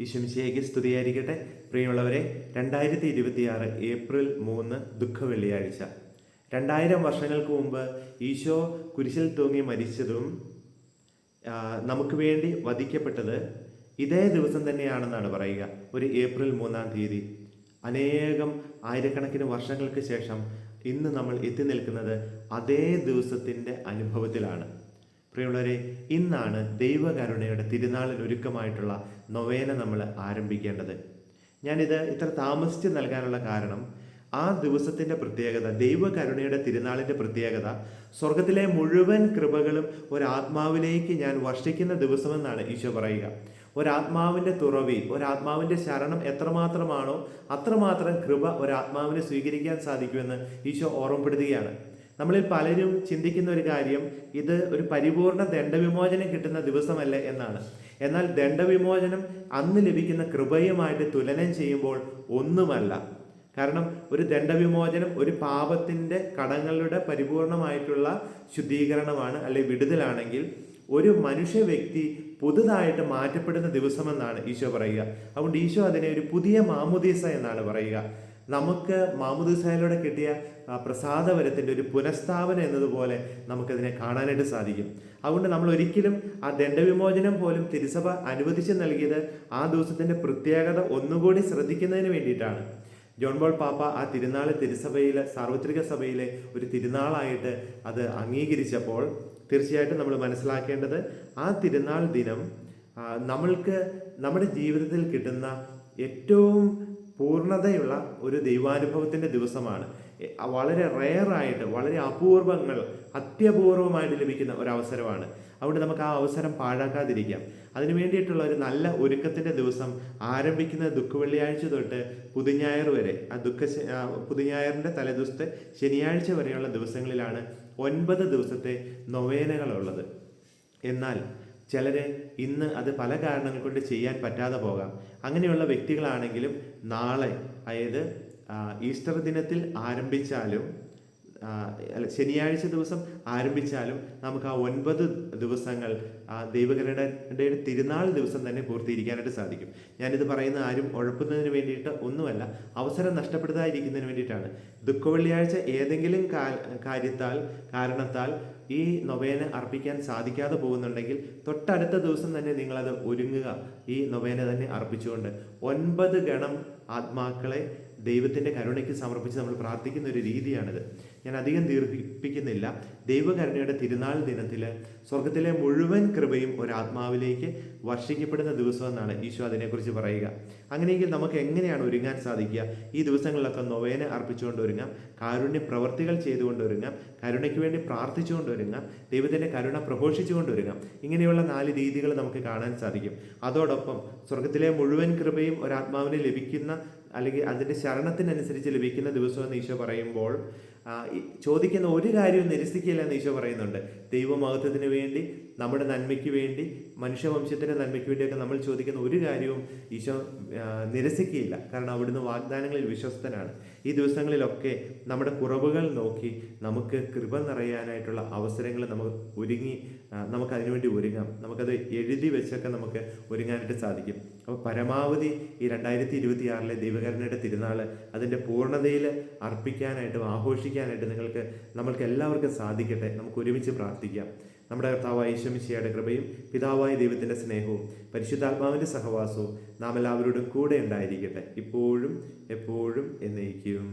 ഈശോമിശിഹായ്ക്ക് സ്തുതിയായിരിക്കട്ടെ. പ്രിയമുള്ളവരെ, 2026 ഏപ്രിൽ 3 ദുഃഖ വെള്ളിയാഴ്ച. 2000 വർഷങ്ങൾക്ക് മുമ്പ് ഈശോ കുരിശിൽ തൂങ്ങി മരിച്ചതും നമുക്ക് വേണ്ടി വധിക്കപ്പെട്ടത് ഇതേ ദിവസം തന്നെയാണെന്നാണ് പറയുക. ഒരു ഏപ്രിൽ 3-ാം തീയതി. അനേകം ആയിരക്കണക്കിന് വർഷങ്ങൾക്ക് ശേഷം ഇന്ന് നമ്മൾ എത്തി നിൽക്കുന്നത് അതേ ദിവസത്തിൻ്റെ അനുഭവത്തിലാണ്. പ്രിയമുള്ളവരെ, ഇന്നാണ് ദൈവകരുണയുടെ തിരുനാളിന് ഒരുക്കമായിട്ടുള്ള നൊവേന നമ്മൾ ആരംഭിക്കേണ്ടത്. ഞാനിത് ഇത്ര താമസിച്ച് നൽകാനുള്ള കാരണം, ആ ദിവസത്തിൻ്റെ പ്രത്യേകത, ദൈവകരുണയുടെ തിരുനാളിൻ്റെ പ്രത്യേകത, സ്വർഗത്തിലെ മുഴുവൻ കൃപകളും ഒരാത്മാവിലേക്ക് ഞാൻ വർഷിക്കുന്ന ദിവസമെന്നാണ് ഈശോ പറയുക. ഒരാത്മാവിൻ്റെ തുറവി, ഒരാത്മാവിൻ്റെ ശരണം എത്രമാത്രമാണോ അത്രമാത്രം കൃപ ഒരാത്മാവിനെ സ്വീകരിക്കാൻ സാധിക്കുമെന്ന് ഈശോ ഓർമ്മപ്പെടുത്തുകയാണ്. നമ്മളിൽ പലരും ചിന്തിക്കുന്ന ഒരു കാര്യം, ഇത് ഒരു പരിപൂർണ ദണ്ഡവിമോചനം കിട്ടുന്ന ദിവസമല്ലേ എന്നാണ്. എന്നാൽ ദണ്ഡവിമോചനം അന്ന് ലഭിക്കുന്ന കൃപയുമായിട്ട് തുലനം ചെയ്യുമ്പോൾ ഒന്നുമല്ല. കാരണം ഒരു ദണ്ഡവിമോചനം ഒരു പാപത്തിൻ്റെ കടങ്ങളുടെ പരിപൂർണമായിട്ടുള്ള ശുദ്ധീകരണമാണ്, അല്ലെങ്കിൽ വിടുതലാണെങ്കിൽ ഒരു മനുഷ്യ വ്യക്തി പുതുതായിട്ട് മാറ്റപ്പെടുന്ന ദിവസമെന്നാണ് ഈശോ പറയുക. അതുകൊണ്ട് ഈശോ അതിനെ ഒരു പുതിയ മാമുദീസ എന്നാണ് പറയുക. നമുക്ക് മാമുദീസയിലൂടെ കിട്ടിയ പ്രസാദവരത്തിൻ്റെ ഒരു പുനഃസ്ഥാപനം എന്നതുപോലെ നമുക്കതിനെ കാണാനായിട്ട് സാധിക്കും. അതുകൊണ്ട് നമ്മൾ ഒരിക്കലും ആ ദണ്ഡവിമോചനം പോലും തിരുസഭ അനുവദിച്ച് നൽകിയത് ആ ദിവസത്തിൻ്റെ പ്രത്യേകത ഒന്നുകൂടി ശ്രദ്ധിക്കുന്നതിന് വേണ്ടിയിട്ടാണ്. ജോൺ പോൾ പാപ്പ ആ തിരുനാൾ തിരുസഭയിലെ, സാർവത്രിക സഭയിലെ ഒരു തിരുനാളായിട്ട് അത് അംഗീകരിച്ചപ്പോൾ തീർച്ചയായിട്ടും നമ്മൾ മനസ്സിലാക്കേണ്ടത്, ആ തിരുനാൾ ദിനം നമ്മൾക്ക് നമ്മുടെ ജീവിതത്തിൽ കിട്ടുന്ന ഏറ്റവും പൂർണ്ണതയുള്ള ഒരു ദൈവാനുഭവത്തിൻ്റെ ദിവസമാണ്. വളരെ റെയറായിട്ട്, വളരെ അത്യപൂർവമായിട്ട് ലഭിക്കുന്ന ഒരവസരമാണ്. അതുകൊണ്ട് നമുക്ക് ആ അവസരം പാഴാക്കാതിരിക്കാം. അതിനു വേണ്ടിയിട്ടുള്ള ഒരു നല്ല ഒരുക്കത്തിൻ്റെ ദിവസം ആരംഭിക്കുന്ന ദുഃഖവെള്ളിയാഴ്ച തൊട്ട് പുതുഞായർ വരെ, പുതുഞായറിൻ്റെ തലേദിവസത്തെ ശനിയാഴ്ച വരെയുള്ള ദിവസങ്ങളിലാണ് 9 ദിവസത്തെ നൊവേനകളുള്ളത്. എന്നാൽ ചിലർ ഇന്ന് അത് പല കാരണങ്ങൾ കൊണ്ട് ചെയ്യാൻ പറ്റാതെ പോകാം. അങ്ങനെയുള്ള വ്യക്തികളാണെങ്കിലും നാളെ, അതായത് ഈസ്റ്റർ ദിനത്തിൽ ആരംഭിച്ചാലും ശനിയാഴ്ച ദിവസം ആരംഭിച്ചാലും നമുക്ക് ആ 9 ദിവസങ്ങൾ ദൈവകരുണയുടെ തിരുനാൾ ദിവസം തന്നെ പൂർത്തീകരിക്കാനായിട്ട് സാധിക്കും. ഞാനിത് പറയുന്ന ആരും ഉഴപ്പുന്നതിന് വേണ്ടിയിട്ട് ഒന്നുമല്ല, അവസരം നഷ്ടപ്പെടുത്താതിരിക്കുന്നതിന് വേണ്ടിയിട്ടാണ്. ദുഃഖവെള്ളിയാഴ്ച ഏതെങ്കിലും കാരണത്താൽ ഈ നൊവേന അർപ്പിക്കാൻ സാധിക്കാതെ പോകുന്നുണ്ടെങ്കിൽ തൊട്ടടുത്ത ദിവസം തന്നെ നിങ്ങളത് ഒരുങ്ങുക, ഈ നൊവേന തന്നെ അർപ്പിച്ചുകൊണ്ട്. 9 ഗണം ആത്മാക്കളെ ദൈവത്തിൻ്റെ കരുണയ്ക്ക് സമർപ്പിച്ച് നമ്മൾ പ്രാർത്ഥിക്കുന്ന ഒരു രീതിയാണിത്. ഞാൻ അധികം ദീർഘിപ്പിക്കുന്നില്ല. ദൈവകരുണയുടെ തിരുനാൾ ദിനത്തിൽ സ്വർഗത്തിലെ മുഴുവൻ കൃപയും ഒരാത്മാവിലേക്ക് വർഷിക്കപ്പെടുന്ന ദിവസമെന്നാണ് ഈശോ അതിനെക്കുറിച്ച് പറയുക. അങ്ങനെയെങ്കിൽ നമുക്ക് എങ്ങനെയാണ് ഒരുങ്ങാൻ സാധിക്കുക? ഈ ദിവസങ്ങളിലൊക്കെ നൊവേന അർപ്പിച്ചുകൊണ്ട് ഒരുങ്ങാം, കാരുണ്യ പ്രവർത്തികൾ ചെയ്തുകൊണ്ട് ഒരുങ്ങാം, കരുണയ്ക്ക് വേണ്ടി പ്രാർത്ഥിച്ചുകൊണ്ട് ഒരുങ്ങാം, ദൈവത്തിൻ്റെ കരുണ പ്രഘോഷിച്ചുകൊണ്ട് ഒരുങ്ങാം. ഇങ്ങനെയുള്ള 4 രീതികൾ നമുക്ക് കാണാൻ സാധിക്കും. അതോടൊപ്പം സ്വർഗത്തിലെ മുഴുവൻ കൃപയും ഒരാത്മാവിന് ലഭിക്കുന്ന, അല്ലെങ്കിൽ അതിൻ്റെ ശരണത്തിനനുസരിച്ച് ലഭിക്കുന്ന ദിവസമെന്ന് ഈശോ പറയുമ്പോൾ ചോദിക്കുന്ന ഒരു കാര്യവും നിരസിക്കില്ല എന്ന് ഈശോ പറയുന്നുണ്ട്. ദൈവമഹത്വത്തിന് വേണ്ടി, നമ്മുടെ നന്മയ്ക്ക് വേണ്ടി, മനുഷ്യവംശത്തിൻ്റെ നന്മയ്ക്ക് വേണ്ടിയൊക്കെ നമ്മൾ ചോദിക്കുന്ന ഒരു കാര്യവും ഈശോ നിരസിക്കുകയില്ല. കാരണം അവിടുന്ന് വാഗ്ദാനങ്ങളിൽ വിശ്വസ്തനാണ്. ഈ ദിവസങ്ങളിലൊക്കെ നമ്മുടെ കുറവുകൾ നോക്കി നമുക്ക് കൃപ നിറയാനായിട്ടുള്ള അവസരങ്ങൾ നമുക്കതിനുവേണ്ടി ഒരുങ്ങാം. നമുക്കത് എഴുതി വെച്ചൊക്കെ നമുക്ക് ഒരുങ്ങാനായിട്ട് സാധിക്കും. അപ്പോൾ പരമാവധി ഈ 2026 ദൈവകരുണയുടെ തിരുനാൾ അതിൻ്റെ പൂർണ്ണതയിൽ അർപ്പിക്കാനായിട്ടും ആഘോഷിക്കാനായിട്ട് നമ്മൾക്ക് എല്ലാവർക്കും സാധിക്കട്ടെ. നമുക്ക് ഒരുമിച്ച് പ്രാർത്ഥിക്കാം. നമ്മുടെ കർത്താവായ ഈശോമിശിഹായുടെ കൃപയും പിതാവായ ദൈവത്തിൻ്റെ സ്നേഹവും പരിശുദ്ധാത്മാവിൻ്റെ സഹവാസവും നാം എല്ലാവരോടും കൂടെ ഉണ്ടായിരിക്കട്ടെ, ഇപ്പോഴും എപ്പോഴും എന്നേക്കും.